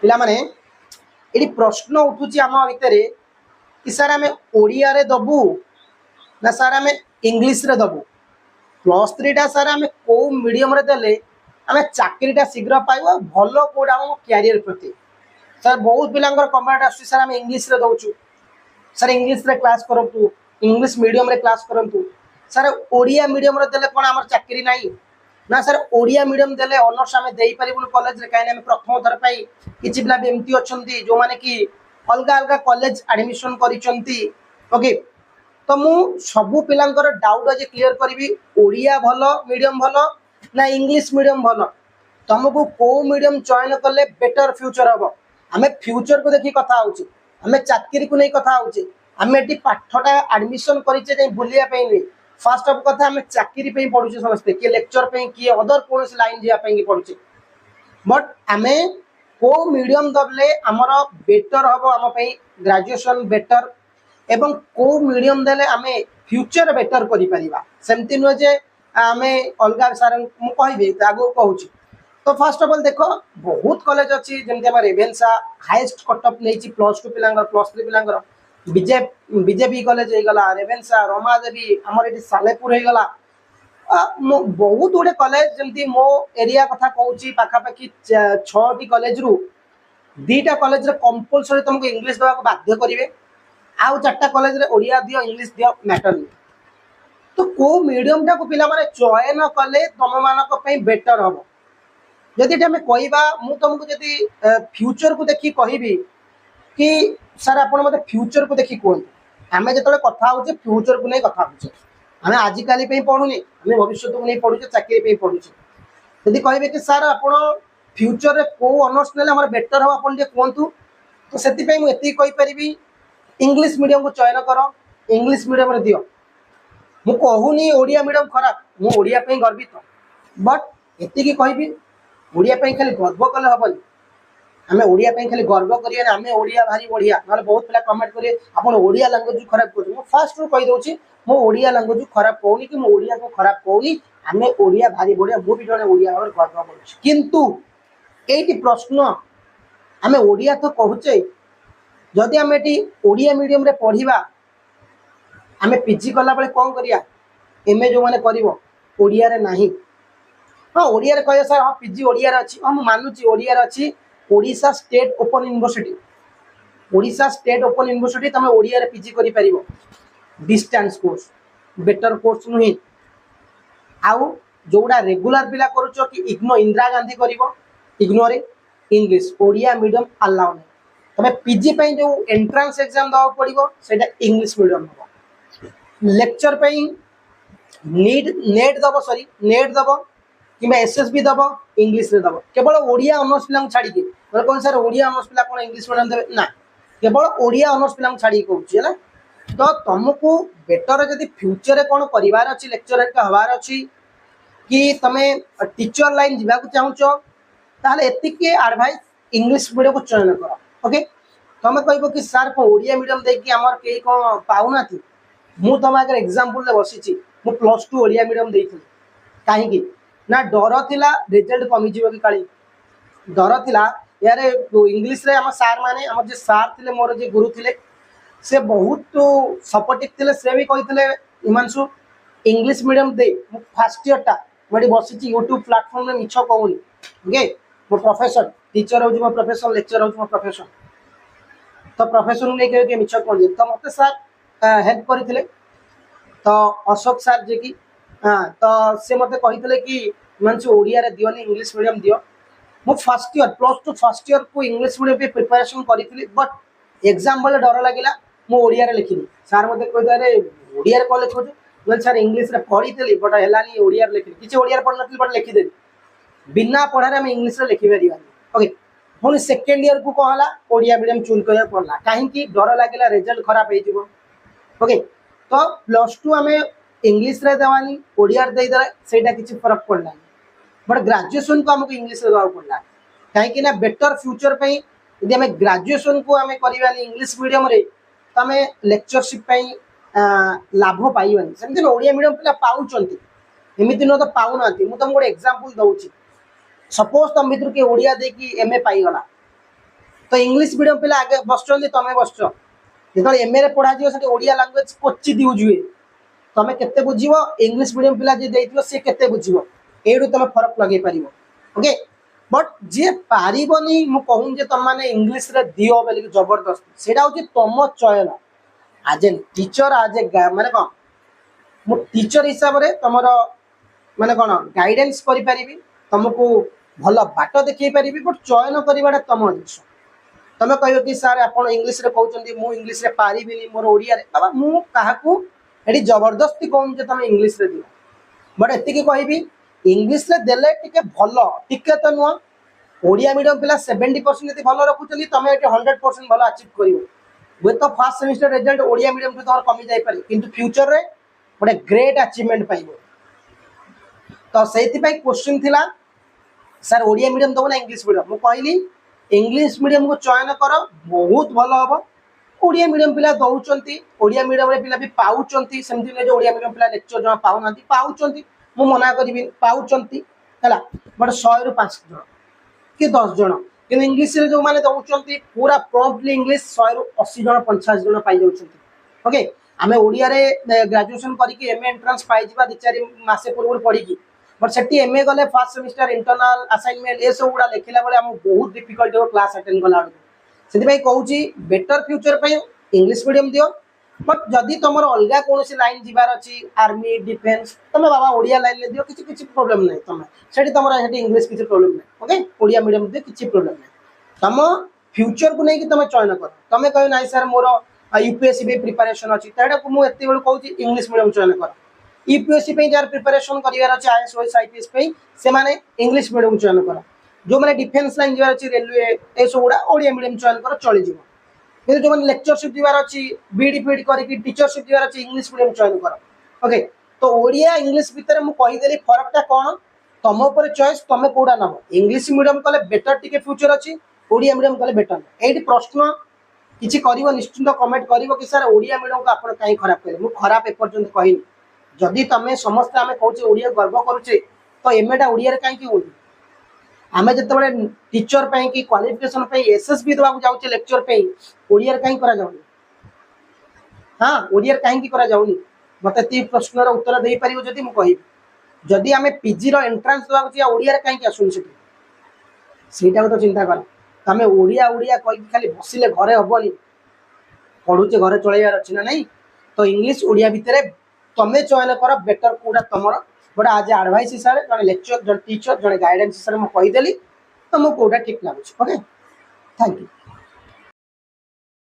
पिला माने एटी प्रश्न उठुची आम भितर कि सर आम ओडिया रे दबु ना सर आम इंग्लिश रे दबु प्लस थ्री टा सर आम कौ मीडियम रे देले आम चाकरीटा शीघ्र पाइब भल कौटा आम क्यारियर प्रति सर बहुत पिलांकर कमेंट आसुची सर आम इंग्लिश रे दउचु सर इंग्लिश रे क्लास करंतु इंग्लिश मीडियम रे क्लास करंतु सर ओडिया मीडियम रे देले कोन हमर चाकरी नाही ना सर ओडिया मीडियम देले ऑनर्स आम देई परिबुन कॉलेज रे काहे हम प्रथम थर पाई किछि पिला एमती अछंती जो माने कि अलग अलग कॉलेज एडमिशन करिसंती ओके तो मु सबु पिलांकर डाउट आज क्लियर करी ओडिया भलो मीडियम भलो ना इंग्लिश मीडियम भलो तुमको को मीडियम चयन कले बेटर फ्यूचर हम आम फ्यूचर को देखी कथा होची आम चाकरी को नहीं कथा होची आम एटी पाठटा एडमिशन करिचे जे बुलिया पे नहीं फास्ट ऑफ कथा आम चाकरी पे पढुचे समस्ते कि लेक्चर पे कि अदर कोन लाइन जिया पे पढुचे बट आम को मीडियम दबले आमर बेटर हम आम ग्रेजुएशन बेटर एवं को मीडियम देले आमे फ्यूचर बेटर करि परिबा सेमति न जे आमे अलगा सार मु कहबे आगो कहूची तो फर्स्ट ऑफ ऑल देखो बहुत कॉलेज अच्छी जमती आम रेभेन्सा हाईएस्ट कटअप नहीं +2 पिलांगर +3 पिलांगर बीजेपी कॉलेज हो गला रेभेन्सा रमादेवी आमर ये सालेपुर हो गला बहुत गुड़े कॉलेज जमती मो एरिया कथा कहूची पाखापाखि 6टी कॉलेज रु 2टा कॉलेज रे कंपलसरी तुमको इंग्लिश देवा बाध्य करिवे आउ 4टा कॉलेज रे ओडिया दियो इंग्लिश दियो मैटर नहीं तो को मीडियम टा को पिला माने चयन कले तुम मानक पे बेटर हम जदि आम कहवा मु तुमको जदि फ्यूचर को देखी कहबी कि सर आप मत फ्यूचर को देखी कहतु आम जो कथा हो फ्यूचर को नहीं कथा हो आम आजिकल पढ़ुनी आम भविष्य को नहीं पढ़ुचे चाकरी पढ़ुचे जदि कहे कि सर आप फ्यूचर को ऑनर्स ने बेटर हम आप कहतु तो से मुझे इंग्लिश मीडियम को चयन कर इंग्लिश मीडियम रे दियो मु कहूनी ओडिया मीडियम खराब मु ओडिया पे गर्वित बट एति कहबी ओडिया पे खाली गर्व कले हेनी आम ओडिया पे खाली गर्व करिया आम ओडिया भारी बढ़िया ना बहुत पिला कमेंट करिए आप ओडिया लैंग्वेज खराब कर फास्ट रू कहीदे मो ओडिया लैंग्वेज खराब कहूनी कि ओडिया को खराब कहूनी आम ओडिया भारी बढ़िया मुझे जड़े ओडिया भाव गर्व कर किंतु ये प्रश्न आम ओडिया तो कहचे जदि आम ये ओडिया मीडियम रे पढ़ा आम पीजी कला बेले कौन करिया एमए जो मैंने कर ओडिया रे नहीं हाँ ओडिया रे कह सर हाँ पीजी ओडिया रे अच्छी हाँ मुझे मानुची ओडिया रे अच्छी Odisha state open university Odisha state open university तुम ओडिया रे पीजी करि परिबो डिस्टेंस कोर्स बेटर कोर्स नुही आउ जोड़ा रेगुलर पिला करूचो कि इग्नो इंदिरा गांधी करिवो इग्नो रे इंग्लिश ओडिया मीडियम अलाउ नहीं तमे पीजी पे जो एंट्रांस एग्जाम दवा पड़ो सेटा इंग्लिश मीडियम हम लेक्चर पे नीट नेट दब सॉरी नेट दब कि एसएसबी दब इंग्लिश रे दब केवल ओडिया ऑनर्स पिला छाड़ी कौन सर ओडिया ऑनर्स पिला कौन इंग्लिश मीडियम देवे ना केवल ओडिया ऑनर्स पिला छाड़ी कहूँ है तो तुमको बेटर जदि फ्यूचर कौन करार अच्छी लेक्चर हबार अच्छी कि तमे टीचर लाइन जावाक चाहूच ताहले एतिके एडवाइस इंग्लिश मीडियम को चयन कर ओके तुम कह कि सार को ओडिया मीडियम देखिए आमर कई कौन पाऊना मु तुम आगे एग्जांपल बसी मु +2 ओडिया मीडियम देती कहीं ना डर थिला रिजल्ट कमिज कि काली डर थिला यार इंग्लिश रे आम सार माने आम जे सार थिले मोर जे गुरु थिले से बहुत सपोर्टिव थिले से भी कही हिमांशु इंग्लिश मीडियम दे मु फर्स्ट इयर टा मुझे बसी यूट्यूब प्लेटफॉर्म में मिछ कहूनी ओके मो प्रोफेशन टीचर हो मो प्रोफेशन लेक्चर हो मो प्रोफेशन तो प्रोफेशन नहीं मिछ कहूँ तो मत सार हेल्प करते तो अशोक सार जे कि हाँ तो से मत कही कि मानसी ओडिया रे दियोनी इंग्लिश मीडियम दियो मो फर्स्ट इयर +2 फर्स्ट इयर को इंग्लिश मीडियम पे प्रिपरेशन करी बट एग्जाम बेले डर लगे मो ओडिया रे लिखिली सार मत कही अरे ओडिया रे कौन लिखु बोले सर इंग्लिश रे पढ़ी बट है ओडिया लिखिली किसी ओडिया पढ़ नी बट लिखिदेली बिना पढ़ारे आम इंग्लिश रे लिखि पार ओके पुणी सेकेंड इयर को कौन है ओडिया मीडियम चूज करा पड़ा कहीं डर लगे रिजल्ट खराब हो ओके तो +2 आम इंग्लिश रे देवानी ओडिया देदेला सेटा किसी फरक पड़ना बट ग्रेजुएशन को आमको इंग्लिश रे देवा पड़ा कहीं बेटर फ्यूचर पे यदि आम ग्रेजुएशन को आम करानी इंग्लिश मीडियम रे तो आम लेक्चरशिप लाभ पाइबानी सेमती ओडिया मीडियम पिला पाउचंती एमती नुह तो पाऊना मुझे तुमको गोटे एग्जांपल दूसरी सपोज तुम भर किए ओडिया देखी एमए पाईगला तो इंग्लिश मीडियम पिला आगे बसुँच तुम बस जो एम ए पढ़ा से ओडिया लैंग्वेज क्वचित यूज हुए तुम के बुझ इंग्लिश मीडियम पिला जी देती सी के बुझ यू तुम फरक लगे पार ओके बट जी पारबनी मुझे तुम मैंने इंग्लिश दियो बोल जबरदस्त से तुम चयन आज ए टीचर आज ए माने कौन मु टीचर हिसाब से तुम माने कौन गाइडेंस करी तुमको भल बाट देखई पारि बट चयन करवाटा तुम जिस तुम कह कि सार आप इंग्लिश कहते मुझे इंग्लिश पारिनी मोर ओडिया बाबा मुझे जबरदस्ती कहूँ तुम इंग्लिश दिव बट एति कहबी इंग्लिश देले टिके भल टिके तो नुह ओडिया मीडियम पिला 70% भल रखुच्च तुम ये 100% भल अचिव कर हुए तो fast semester result Odia medium तुम कमी जापे कि फ्यूचर रे गोटे ग्रेट अचिवमेंट पाइब तो से क्वेश्चन थिला सर ओडिया मीडियम दब ना इंग्लिश मीडियम मुझे कहली इंग्लिश मीडियम को चयन कर बहुत भल हम ओडिया मीडियम पिला दौरान ओडिया मीडियम पिला भी पाँच सेमती ओडिया मीडियम पिला लेक्चर जमा पाऊना पाँच मु मना करी पाँच है बट 100 रु 5 जन कि 10 जन कि इंग्लिश जो मैंने दौरान पूरा प्रॉम्प्टली इंग्लिश 100 रु 80 जन 50 जन पाई ओके आम ओडिया ग्रेजुएशन करके एम ए एंट्रांस पाई 2-4 मासे पूर्व पढ़ी बट से एम ए गले फर्स्ट सेमिस्टर इंटरनल असाइनमेंट ये सब गुड़ा लिखला बेले आम बहुत डिफिकल्ट हो क्लास अटेंड कला से कहूँ बेटर फ्यूचर पे इंग्लिश मीडियम दियो बट जदि तुम अलग कौन लाइन जीवार अच्छी आर्मी डिफेन्स तुम बाबा ओडिया लाइन में दियो किसी प्रोब्लेम नहीं तुम से तुम इंग्लिश किसी प्रोब्लेम नहीं ओके ओडिया मीडियम दियो किसी प्रोब्लेम नहीं तुम फ्यूचर को लेकिन तुम चयन कर तुम कह ना सर मोर यूपीएससी भी प्रिपरेशन अच्छी तो मुझे कहूँ इंग्लिश मीडियम चयन कर यूपीएससी जार प्रिपरेशन करार अच्छे आईएएस ओएस आईपीएस से मैंने इंग्लिश मीडियम चयन कर जो मैंने डिफेन्स लाइन जीवार अच्छी रेलवे ये सब गुड़ा ओडिया मीडियम चयन कर चली कि जो मैंने लेक्चरशिप जीवार अच्छी बीडी फीड करके टीचरशिप जीवार अच्छी इंग्लिश मीडियम चयन कर ओके तो ओडिया इंग्लिश भितर मुझे कहीदेली फरकटा कौन तुम उपर चॉइस तुम कौटा नब इंग्लिश मीडियम कले बेटर टिके फ्यूचर अच्छी ओडिया मीडियम कले बेटर ये प्रश्न किसी कर निश्चिंत कमेंट कर कि सर ओडिया मीडियम को आप कहीं खराब करें मुझे खराब एपर्यंत कहनी जदि तुम समस्ते आम कहे ओडिया गर्व करुचे तो एम एटा ओडिया कहीं हो आम जो टीचर कि क्वालिफिकेशन एसएसबी देवाक जाऊे लेक्चर ओडिया कहीं करा जाउनी हाँ ओडिया कहीं करा जाउनी मत प्रश्नर उत्तर दे पार जदि मुझे जदि आम पीजी एंट्रांस देवाक ओडिया कहीं आसुनी सेटा तो चिंता कर आम ओडिया ओडिया कही खाली बसिले घरे हेनी पढ़ुचे घरे चलैबार अच्छी ना नहीं तो इंग्लिश ओडिया भितर तुम चयन कर बेटर कौटा तुम बट आज एडवाइस हिसाब से जब लेक्चर जब टीचर जब गाइडेंस हिसाब से मुझे कहीदेली तो मुझे कौटा ठीक लगुच ओके थैंक यू।